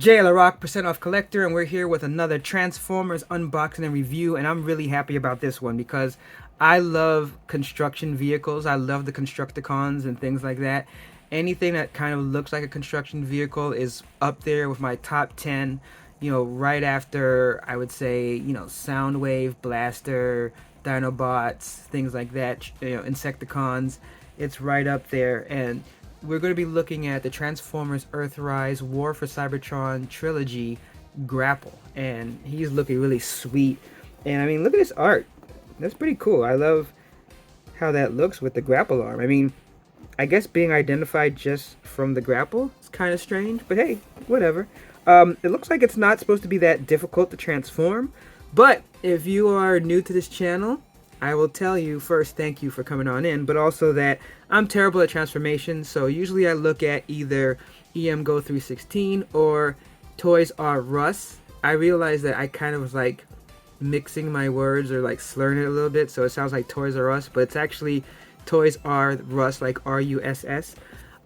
Jay LaRock, percent off collector, and we're here with another Transformers unboxing and review. And I'm really happy about this one because I love construction vehicles. I love the Constructicons and things like that. Anything that kind of looks like a construction vehicle is up there with my top 10. You know, right after I would say, Soundwave, Blaster, Dinobots, things like that. Insecticons. It's right up there, and we're going to be looking at the Transformers Earthrise War for Cybertron trilogy Grapple, and he's looking really sweet. And I mean, look at this art. That's pretty cool. I love how that looks with the grapple arm. I mean, I guess being identified just from the grapple is kind of strange, but hey, whatever. It looks like it's not supposed to be that difficult to transform, but if you are new to this channel, I will tell you first, thank you for coming on in, but also that I'm terrible at transformations, so usually I look at either EM Go 316 or Toys R Us. I realized that I kind of was like mixing my words or like slurring it a little bit, so it sounds like Toys R Us, but it's actually Toys R Us, like R-U-S-S.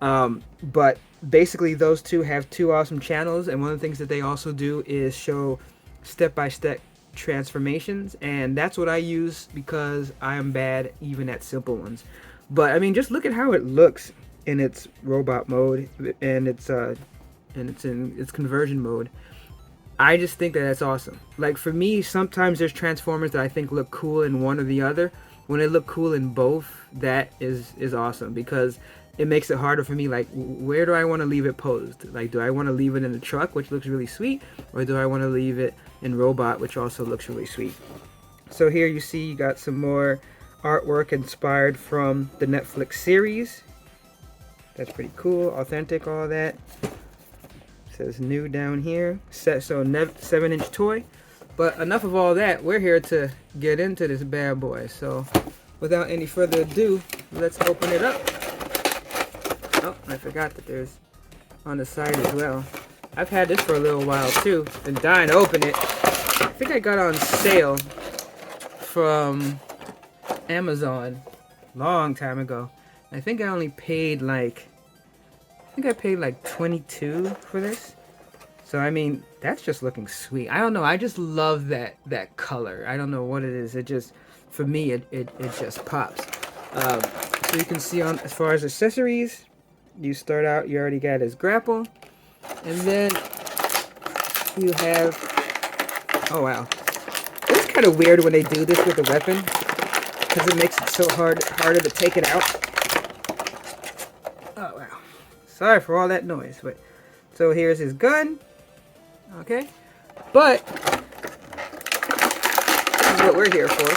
But basically those two have two awesome channels, and one of the things that they also do is show step-by-step transformations, and that's what I use because I am bad even at simple ones. But I mean, just look at how it looks in its robot mode and it's in its conversion mode. I just think that that's awesome. Like, for me, sometimes there's Transformers that I think look cool in one or the other. When they look cool in both, that is awesome, because it makes it harder for me. Like, where do I want to leave it posed? Like, do I want to leave it in the truck, which looks really sweet, or do I want to leave it in robot, which also looks really sweet? So here you see you got some more artwork inspired from the Netflix series. That's pretty cool, authentic, all that. Says new down here. So 7-inch toy. But enough of all that. We're here to get into this bad boy. So without any further ado, let's open it up. Oh, I forgot that there's on the side as well. I've had this for a little while too. Been dying to open it. I think I got on sale from Amazon a long time ago. I think I only paid like, I paid like $22 for this. So I mean, that's just looking sweet. I don't know, I just love that color. I don't know what it is. It just, for me, it just pops. So you can see, on as far as accessories, you start out, you already got his grapple, and then you have, oh wow, it's kind of weird when they do this with the weapon, because it makes it so harder to take it out. Oh wow, sorry for all that noise. But so here's his gun. Okay, but this is what we're here for.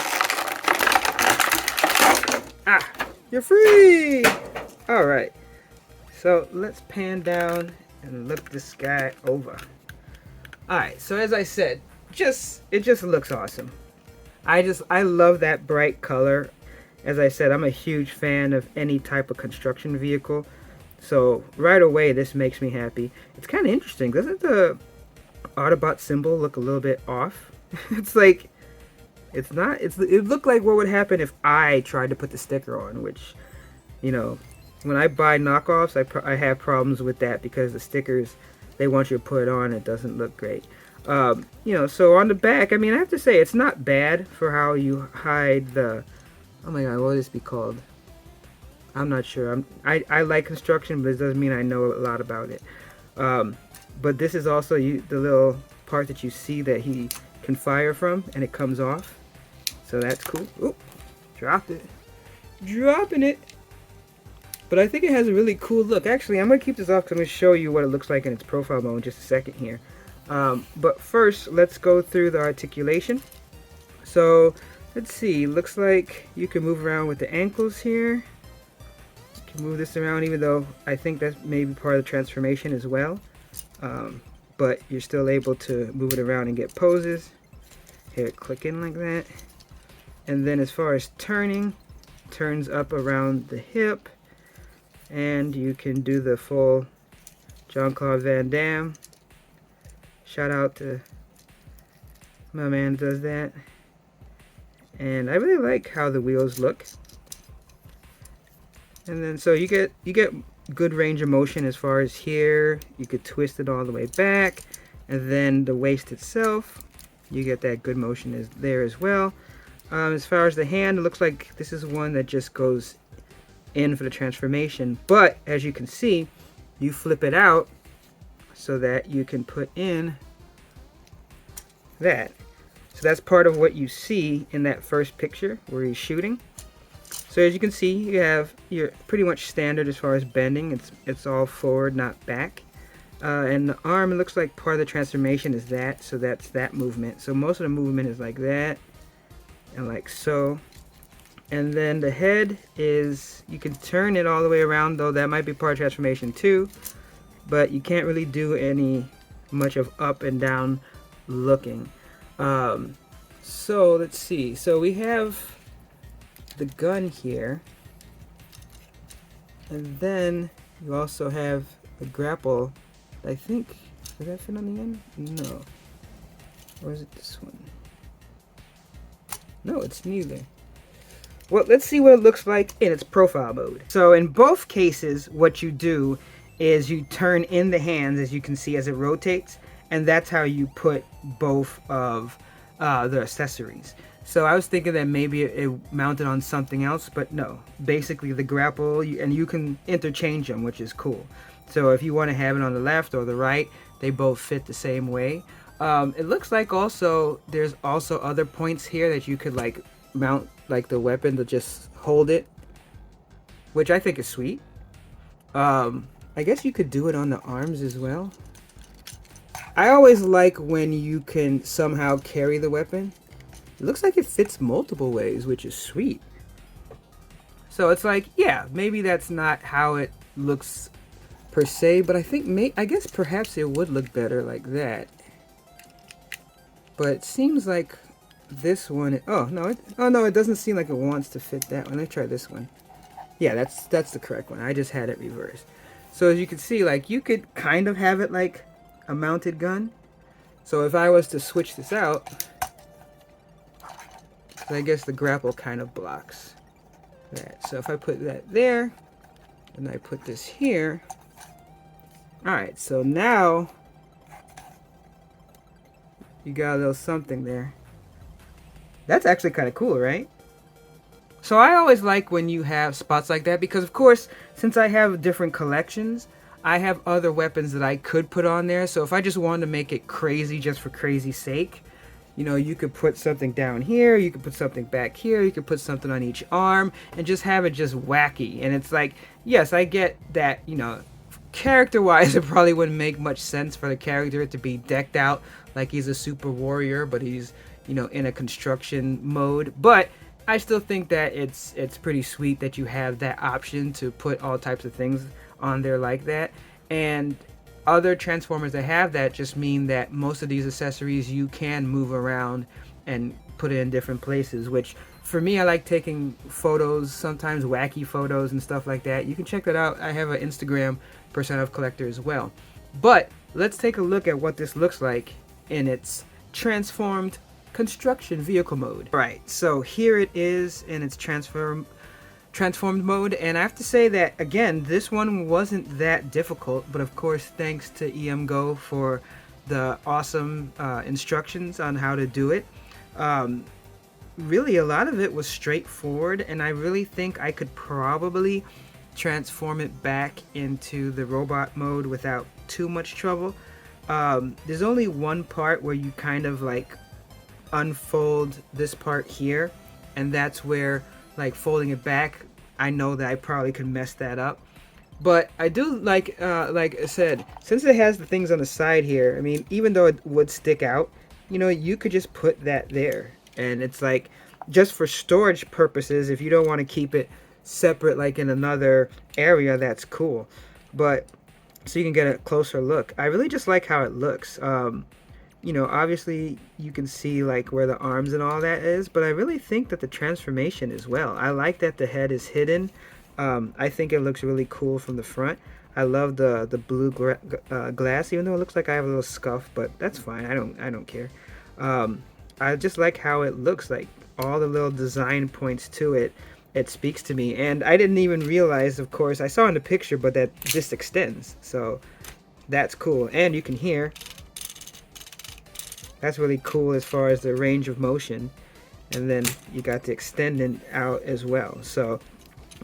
Ah, you're free. All right, so let's pan down and look this guy over. All right, so as I said, it just looks awesome. I love that bright color. As I said, I'm a huge fan of any type of construction vehicle, so right away this makes me happy. It's kind of interesting. Doesn't the Autobot symbol look a little bit off? It's like, it's not, it looked like what would happen if I tried to put the sticker on, which, you know, when I buy knockoffs, I have problems with that, because the stickers, they want you to put it on, it doesn't look great. You know, so on the back, I mean, I have to say, it's not bad for how you hide the, oh my god, what would this be called? I'm not sure. I like construction, but it doesn't mean I know a lot about it. But this is also the little part that you see that he can fire from, and it comes off. So that's cool. Oop, dropped it. Dropping it. But I think it has a really cool look. Actually, I'm going to keep this off because I'm going to show you what it looks like in its profile mode in just a second here. But first, let's go through the articulation. So, let's see. Looks like you can move around with the ankles here. You can move this around, even though I think that's maybe part of the transformation as well. But you're still able to move it around and get poses. Here, click in like that. And then as far as turning, turns up around the hip. And you can do the full Jean-Claude Van Damme. Shout out to my man does that. And I really like how the wheels look. And then so you get good range of motion as far as here. You could twist it all the way back, and then the waist itself, you get that good motion is there as well. As far as the hand, it looks like this is one that just goes in for the transformation, but as you can see, you flip it out so that you can put in that. So that's part of what you see in that first picture where he's shooting. So as you can see, you have your pretty much standard as far as bending. It's all forward, not back. And the arm, it looks like part of the transformation is that, so that's that movement. So most of the movement is like that and like so. And then the head is, you can turn it all the way around, though that might be part of transformation too, but you can't really do any much of up and down looking. So let's see. So we have the gun here, and then you also have a grapple. I think, does that fit on the end? No. Or is it this one? No, it's neither. Well, let's see what it looks like in its profile mode. So in both cases, what you do is you turn in the hands, as you can see, as it rotates, and that's how you put both of the accessories. So I was thinking that maybe it mounted on something else, but no. Basically, the grapple, and you can interchange them, which is cool. So if you want to have it on the left or the right, they both fit the same way. It looks like also there's also other points here that you could like mount like the weapon to just hold it, which I think is sweet. I guess you could do it on the arms as well. I always like when you can somehow carry the weapon. It looks like it fits multiple ways, which is sweet. So it's like, yeah, maybe that's not how it looks per se, but I think I guess perhaps it would look better like that. But it seems like this one, oh no, it doesn't seem like it wants to fit that one. Let me try this one. Yeah, that's the correct one. I just had it reversed. So as you can see, like you could kind of have it like a mounted gun. So if I was to switch this out, I guess the grapple kind of blocks that. So if I put that there, and I put this here, alright, so now you got a little something there. That's actually kind of cool, right? So I always like when you have spots like that because, of course, since I have different collections, I have other weapons that I could put on there. So if I just wanted to make it crazy just for crazy's sake, you know, you could put something down here, you could put something back here, you could put something on each arm and just have it just wacky. And it's like, yes, I get that, you know, character-wise, it probably wouldn't make much sense for the character to be decked out like he's a super warrior, but he's, you know, in a construction mode. But I still think that it's pretty sweet that you have that option to put all types of things on there like that. And other Transformers that have that just mean that most of these accessories you can move around and put it in different places, which for me, I like taking photos, sometimes wacky photos and stuff like that. You can check that out. I have an Instagram Percent of Collector as well. But let's take a look at what this looks like in its transformed construction vehicle mode. Right, so here it is in its transformed mode, and I have to say that again, this one wasn't that difficult, but of course thanks to EMGO for the awesome instructions on how to do it. Really a lot of it was straightforward, and I really think I could probably transform it back into the robot mode without too much trouble. There's only one part where you kind of like unfold this part here, and that's where like folding it back, I know that I probably could mess that up. But I do like I said, since it has the things on the side here, I mean, even though it would stick out, you know, you could just put that there, and it's like just for storage purposes. If you don't want to keep it separate like in another area, that's cool. But so you can get a closer look. I really just like how it looks. You know, obviously you can see like where the arms and all that is, but I really think that the transformation as well. I like that the head is hidden. I think it looks really cool from the front. I love the blue glass, even though it looks like I have a little scuff, but that's fine. I don't care. I just like how it looks, like all the little design points to it. it speaks to me. And I didn't even realize, of course, I saw in the picture, but that this extends. So that's cool. And you can hear. That's really cool as far as the range of motion. And then you got the extending out as well. So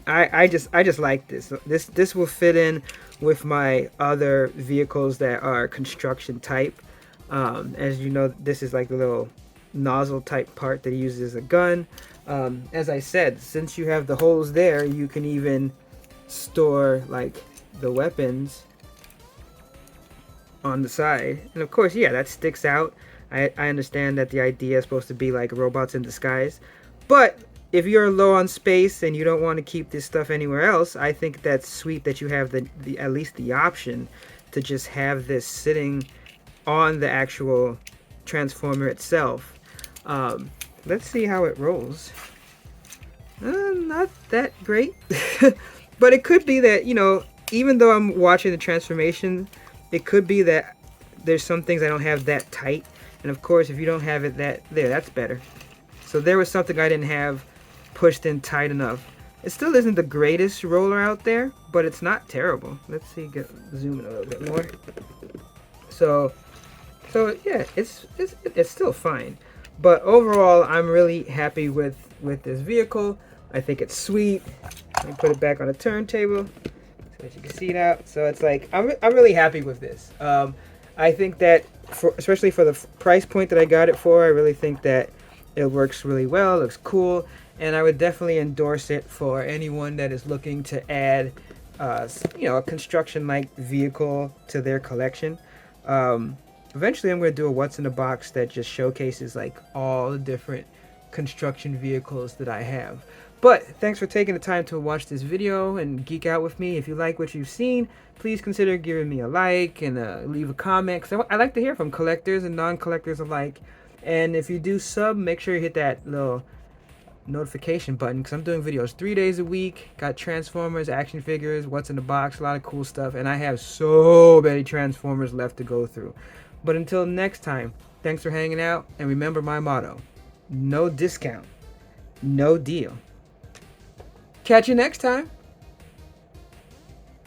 I just like this. This will fit in with my other vehicles that are construction type. As you know, this is like the little nozzle type part that he uses as a gun. As I said, since you have the holes there, you can even store like the weapons on the side. And of course, yeah, that sticks out. I understand that the idea is supposed to be like robots in disguise, but if you're low on space and you don't want to keep this stuff anywhere else, I think that's sweet that you have the at least the option to just have this sitting on the actual transformer itself. Let's see how it rolls. Not that great, but it could be that, you know, even though I'm watching the transformation, it could be that there's some things I don't have that tight. And of course, if you don't have it that's better. So there was something I didn't have pushed in tight enough. It still isn't the greatest roller out there, but it's not terrible. Let's see, zoom in a little bit more. So yeah, it's still fine. But overall, I'm really happy with this vehicle. I think it's sweet. Let me put it back on a turntable so that you can see it out. So it's like, I'm really happy with this. I think that, especially for the price point that I got it for, I really think that it works really well, looks cool, and I would definitely endorse it for anyone that is looking to add, you know, a construction-like vehicle to their collection. Eventually, I'm going to do a what's in the box that just showcases like all the different construction vehicles that I have. But thanks for taking the time to watch this video and geek out with me. If you like what you've seen, please consider giving me a like and leave a comment, because I like to hear from collectors and non-collectors alike. And if you do sub, make sure you hit that little notification button, because I'm doing videos 3 days a week. Got Transformers, action figures, what's in the box, a lot of cool stuff, and I have so many Transformers left to go through. But until next time, thanks for hanging out, and remember my motto: no discount, no deal. Catch you next time.